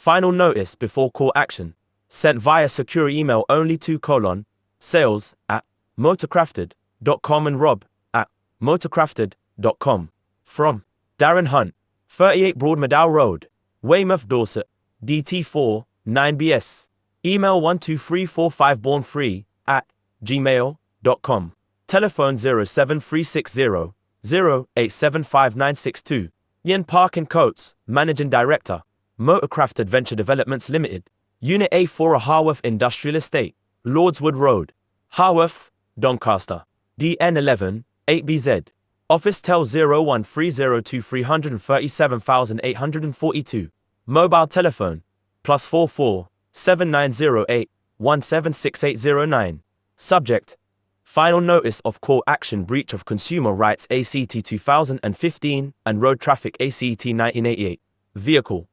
Final notice before court action. Sent via secure email only to sales@motorcrafted.com and rob@motorcrafted.com. From Darren Hunt, 38 Broadmeadow Road, Weymouth, Dorset, DT4 9BS. Email 12345born3@gmail.com. Telephone 07360 0875962. Ian Park and Coates, Managing Director, Motorcraft Adventure Developments Limited. Unit A4 Harworth Industrial Estate, Lordswood Road, Harworth, Doncaster. DN11 8BZ. Office tel 01302 337,842. Mobile telephone +44 7908 176809. Subject: Final notice of court action breach of consumer rights ACT 2015 and road traffic ACT 1988. Vehicle: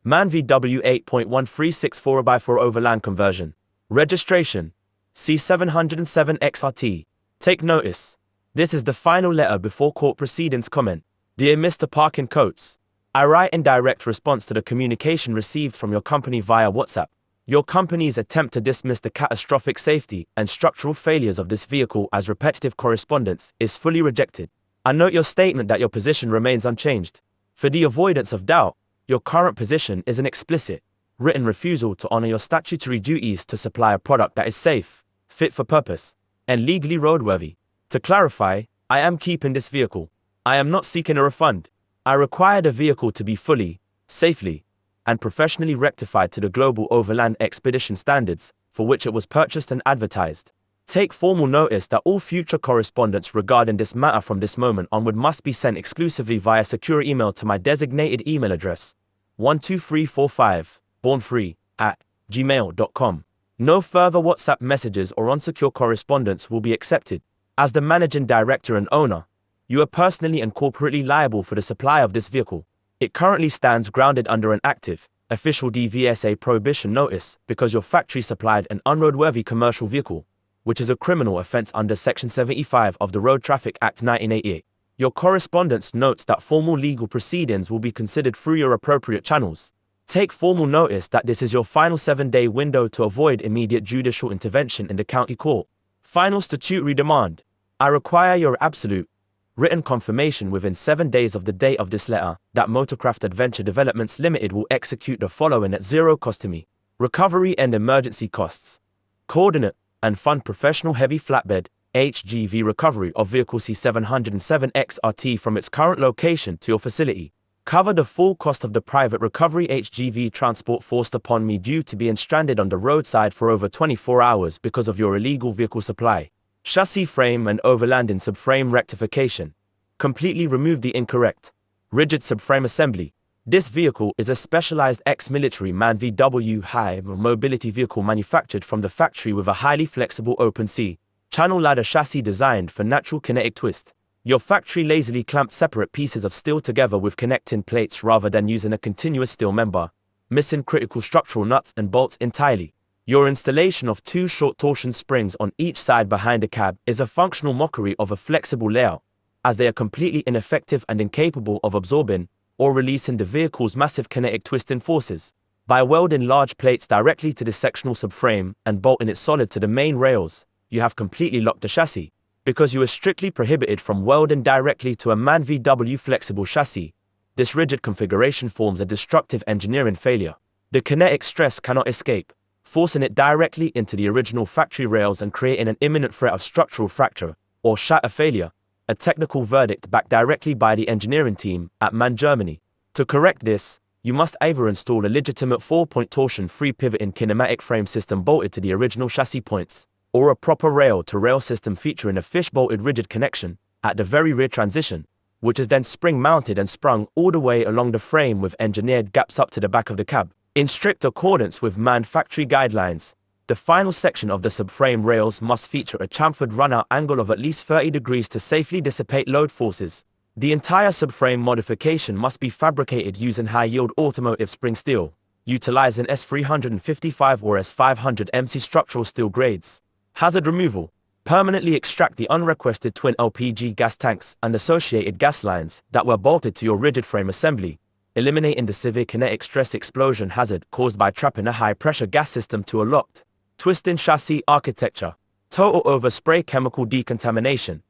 MAN VW 8.1364/4 overland conversion. Registration: C707 XRT. Take notice. This is the final letter before court proceedings. Comment: Dear Mr. Park and Coates, I write in direct response to the communication received from your company via WhatsApp. Your company's attempt to dismiss the catastrophic safety and structural failures of this vehicle as repetitive correspondence is fully rejected. I note your statement that your position remains unchanged. For the avoidance of doubt, your current position is an explicit, written refusal to honor your statutory duties to supply a product that is safe, fit for purpose, and legally roadworthy. To clarify, I am keeping this vehicle. I am not seeking a refund. I require the vehicle to be fully, safely, and professionally rectified to the global overland expedition standards for which it was purchased and advertised. Take formal notice that all future correspondence regarding this matter from this moment onward must be sent exclusively via secure email to my designated email address, 12345born3@gmail.com. No further WhatsApp messages or unsecure correspondence will be accepted. As the managing director and owner, you are personally and corporately liable for the supply of this vehicle. It currently stands grounded under an active, official DVSA prohibition notice because your factory supplied an unroadworthy commercial vehicle, which is a criminal offense under Section 75 of the Road Traffic Act 1988. Your correspondence notes that formal legal proceedings will be considered through your appropriate channels. Take formal notice that this is your final 7-day window to avoid immediate judicial intervention in the county court. Final statutory demand. I require your absolute, written confirmation within 7 days of the date of this letter that Motorcraft Adventure Developments Limited will execute the following at zero cost to me: recovery and emergency costs, coordinate and fund professional heavy flatbed HGV recovery of vehicle C707 XRT from its current location to your facility, cover the full cost of the private recovery HGV transport forced upon me due to being stranded on the roadside for over 24 hours because of your illegal vehicle supply, chassis frame and overlanding subframe rectification, completely remove the incorrect, rigid subframe assembly. This vehicle is a specialized ex-military MAN VW high mobility vehicle manufactured from the factory with a highly flexible open C channel ladder chassis designed for natural kinetic twist. Your factory lazily clamped separate pieces of steel together with connecting plates rather than using a continuous steel member, missing critical structural nuts and bolts entirely. Your installation of 2 short torsion springs on each side behind the cab is a functional mockery of a flexible layout, as they are completely ineffective and incapable of absorbing or releasing the vehicle's massive kinetic twisting forces. By welding large plates directly to the sectional subframe and bolting it solid to the main rails, you have completely locked the chassis. Because you are strictly prohibited from welding directly to a MAN VW flexible chassis, this rigid configuration forms a destructive engineering failure. The kinetic stress cannot escape, forcing it directly into the original factory rails and creating an imminent threat of structural fracture or shatter failure, a technical verdict backed directly by the engineering team at MAN Germany. To correct this, you must either install a legitimate 4-point torsion-free pivoting kinematic frame system bolted to the original chassis points, or a proper rail-to-rail system featuring a fish-bolted rigid connection at the very rear transition, which is then spring-mounted and sprung all the way along the frame with engineered gaps up to the back of the cab. In strict accordance with MAN factory guidelines, the final section of the subframe rails must feature a chamfered run-out angle of at least 30 degrees to safely dissipate load forces. The entire subframe modification must be fabricated using high-yield automotive spring steel, utilizing S355 or S500 MC structural steel grades. Hazard removal. Permanently extract the unrequested twin LPG gas tanks and associated gas lines that were bolted to your rigid frame assembly. eliminating the severe kinetic stress explosion hazard caused by trapping a high-pressure gas system to a locked, twisting chassis architecture. Total overspray chemical decontamination.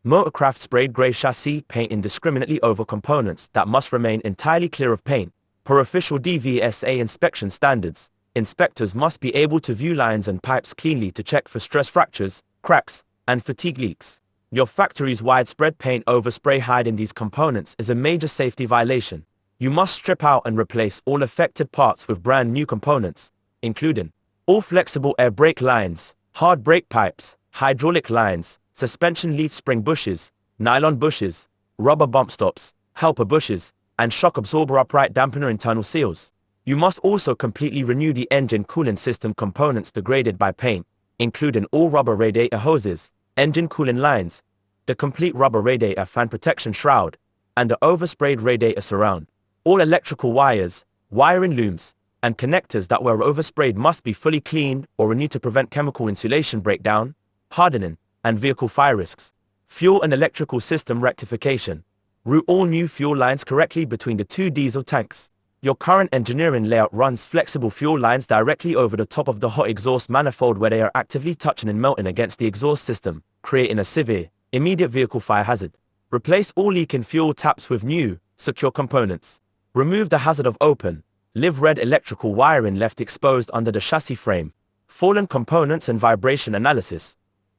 Motorcraft sprayed grey chassis paint indiscriminately over components that must remain entirely clear of paint. Per official DVSA inspection standards, inspectors must be able to view lines and pipes cleanly to check for stress fractures, cracks, and fatigue leaks. Your factory's widespread paint overspray hiding these components is a major safety violation. You must strip out and replace all affected parts with brand new components, including all flexible air brake lines, hard brake pipes, hydraulic lines, suspension leaf spring bushes, nylon bushes, rubber bump stops, helper bushes, and shock absorber upright dampener internal seals. You must also completely renew the engine cooling system components degraded by paint, including all rubber radiator hoses, engine cooling lines, the complete rubber radiator fan protection shroud, and the oversprayed radiator surround. All electrical wires, wiring looms, and connectors that were oversprayed must be fully cleaned or renewed to prevent chemical insulation breakdown, hardening, and vehicle fire risks. Fuel and electrical system rectification. Route all new fuel lines correctly between the two diesel tanks. Your current engineering layout runs flexible fuel lines directly over the top of the hot exhaust manifold where they are actively touching and melting against the exhaust system, creating a severe, immediate vehicle fire hazard. Replace all leaking fuel taps with new, secure components. Remove the hazard of open, live red electrical wiring left exposed under the chassis frame. Fallen components and vibration analysis.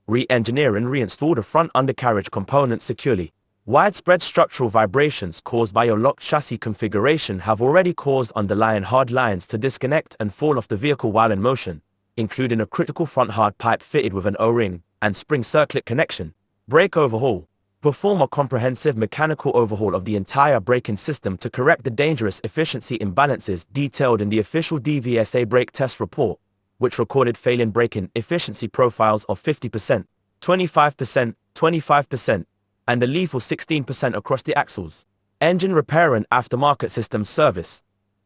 Re-engineer and reinstall the front undercarriage components securely. Widespread structural vibrations caused by your locked chassis configuration have already caused underlying hard lines to disconnect and fall off the vehicle while in motion, including a critical front hard pipe fitted with an O-ring and spring circlet connection. Brake overhaul. Perform a comprehensive mechanical overhaul of the entire braking system to correct the dangerous efficiency imbalances detailed in the official DVSA brake test report, which recorded failing braking efficiency profiles of 50%, 25%, 25%, and a lethal 16% across the axles. Engine repair and aftermarket system service.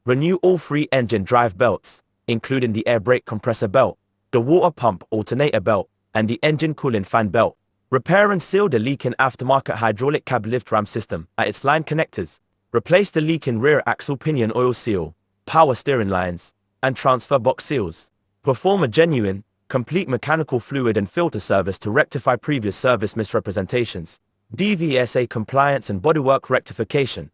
Renew all 3 engine drive belts, including the air brake compressor belt, the water pump alternator belt, and the engine cooling fan belt. Repair and seal the leaking aftermarket hydraulic cab lift ram system at its line connectors. Replace the leaking rear axle pinion oil seal, power steering lines, and transfer box seals. Perform a genuine, complete mechanical fluid and filter service to rectify previous service misrepresentations. DVSA compliance and bodywork rectification.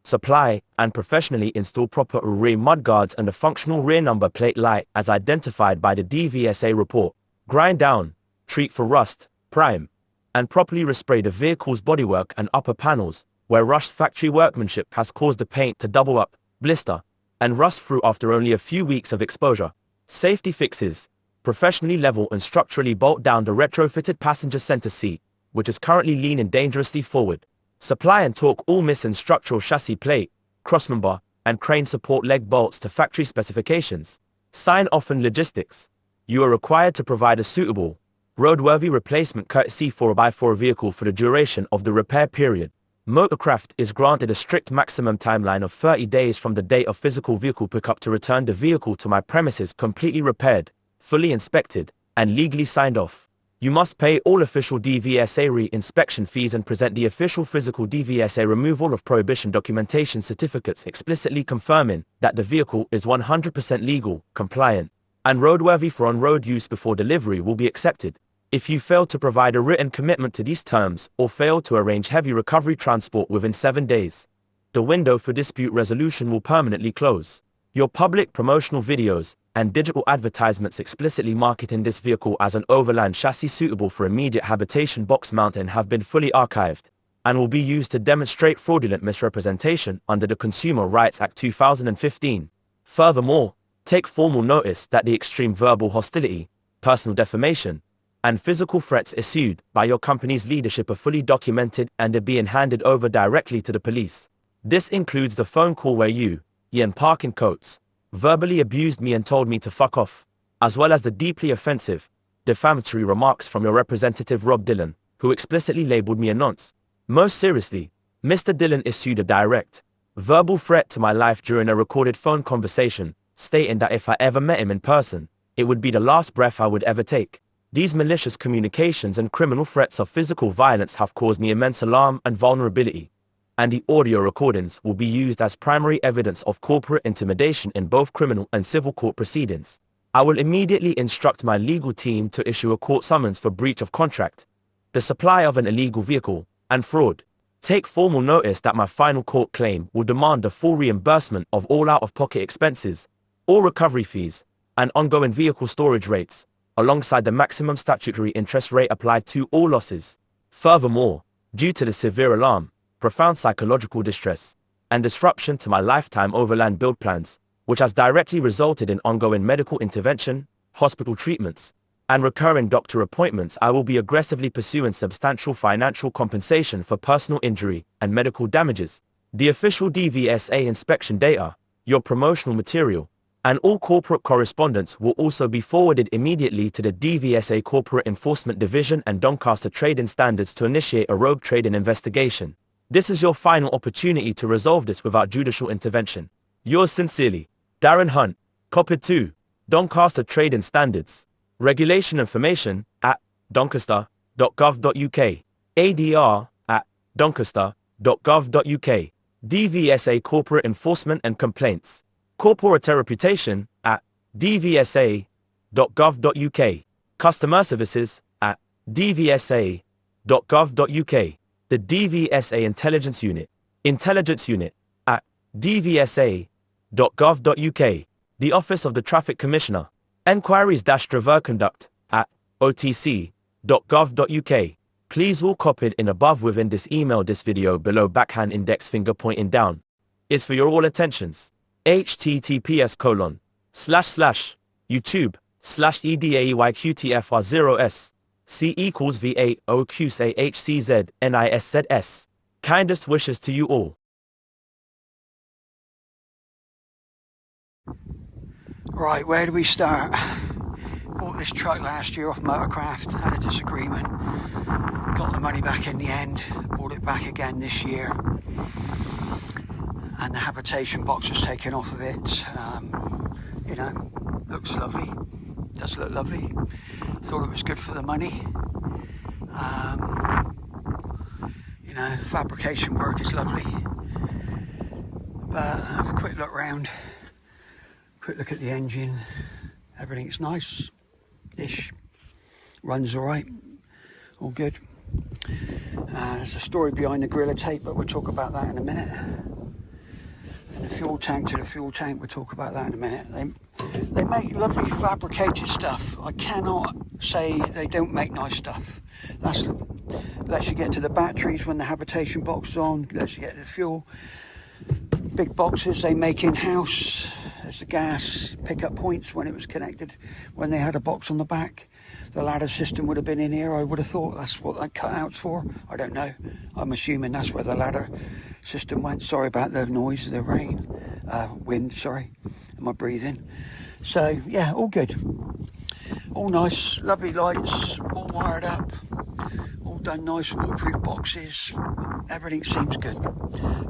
Supply and professionally install proper rear mudguards and a functional rear number plate light as identified by the DVSA report. Grind down, treat for rust, prime, and properly respray the vehicle's bodywork and upper panels, where rushed factory workmanship has caused the paint to double up, blister, and rust through after only a few weeks of exposure. Safety fixes. Professionally level and structurally bolt down the retrofitted passenger center seat, which is currently leaning dangerously forward. Supply and torque all missing structural chassis plate, crossmember, and crane support leg bolts to factory specifications. Sign off on logistics. You are required to provide a suitable, roadworthy replacement courtesy 4x4 vehicle for the duration of the repair period. Motorcraft is granted a strict maximum timeline of 30 days from the date of physical vehicle pickup to return the vehicle to my premises completely repaired, fully inspected, and legally signed off. You must pay all official DVSA re-inspection fees and present the official physical DVSA removal of prohibition documentation certificates explicitly confirming that the vehicle is 100% legal, compliant, and roadworthy for on-road use before delivery will be accepted. If you fail to provide a written commitment to these terms or fail to arrange heavy recovery transport within 7 days, the window for dispute resolution will permanently close. Your public promotional videos and digital advertisements explicitly marketing this vehicle as an overland chassis suitable for immediate habitation box mounting have been fully archived and will be used to demonstrate fraudulent misrepresentation under the Consumer Rights Act 2015. Furthermore, take formal notice that the extreme verbal hostility, personal defamation, and physical threats issued by your company's leadership are fully documented and are being handed over directly to the police. This includes the phone call where you, in parking coats, verbally abused me and told me to fuck off, as well as the deeply offensive, defamatory remarks from your representative Rob Dillon, who explicitly labeled me a nonce. Most seriously, Mr. Dillon issued a direct, verbal threat to my life during a recorded phone conversation, stating that if I ever met him in person, it would be the last breath I would ever take. These malicious communications and criminal threats of physical violence have caused me immense alarm and vulnerability. and the audio recordings will be used as primary evidence of corporate intimidation in both criminal and civil court proceedings. I will immediately instruct my legal team to issue a court summons for breach of contract, the supply of an illegal vehicle, and fraud. Take formal notice that my final court claim will demand a full reimbursement of all out-of-pocket expenses, all recovery fees, and ongoing vehicle storage rates, alongside the maximum statutory interest rate applied to all losses. Furthermore, due to the severe alarm, profound psychological distress, and disruption to my lifetime overland build plans, which has directly resulted in ongoing medical intervention, hospital treatments, and recurring doctor appointments, I will be aggressively pursuing substantial financial compensation for personal injury and medical damages. The official DVSA inspection data, your promotional material, and all corporate correspondence will also be forwarded immediately to the DVSA Corporate Enforcement Division and Doncaster Trading Standards to initiate a rogue trading investigation. This is your final opportunity to resolve this without judicial intervention. Yours sincerely, Darren Hunt, copied to Doncaster Trading Standards. Regulation information at doncaster.gov.uk, ADR at doncaster.gov.uk, DVSA Corporate Enforcement and Complaints, Corporate Reputation at dvsa.gov.uk, Customer Services at dvsa.gov.uk, the DVSA Intelligence Unit at dvsa.gov.uk, the Office of the Traffic Commissioner, Enquiries-Driver Conduct at otc.gov.uk. Please all copied in above within this email. This video below backhand index finger pointing down is for your all attentions. https://youtube/EDAEYQTFR0S C equals V8OQSAHCZNISZS. Kindest wishes to you all. Right, where do we start? Bought this truck last year off Motorcraft, had a disagreement, got the money back in the end, bought it back again this year, and the habitation box was taken off of it. You know, looks lovely, does look lovely. Thought it was good for the money. You know, the fabrication work is lovely, but have a quick look round. Quick look at the engine, everything's nice-ish, runs alright, all good. There's a story behind the gorilla tape, but we'll talk about that in a minute. And the fuel tank to the fuel tank, we'll talk about that in a minute. They make lovely fabricated stuff. I cannot say they don't make nice stuff. That lets you get to the batteries when the habitation box is on, lets you get to the fuel. Big boxes they make in-house. There's the gas pickup points when it was connected, when they had a box on the back. The ladder system would have been in here, I would have thought. That's what that cutout's for. I don't know. I'm assuming that's where the ladder system went. Sorry about the noise of the rain, wind, sorry, and my breathing. So, yeah, all good. All nice, lovely lights, all wired up, all done nice, waterproof boxes. Everything seems good.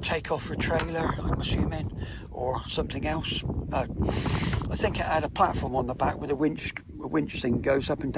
Take off for a trailer, I'm assuming, or something else. I think it had a platform on the back with a winch thing goes up and down.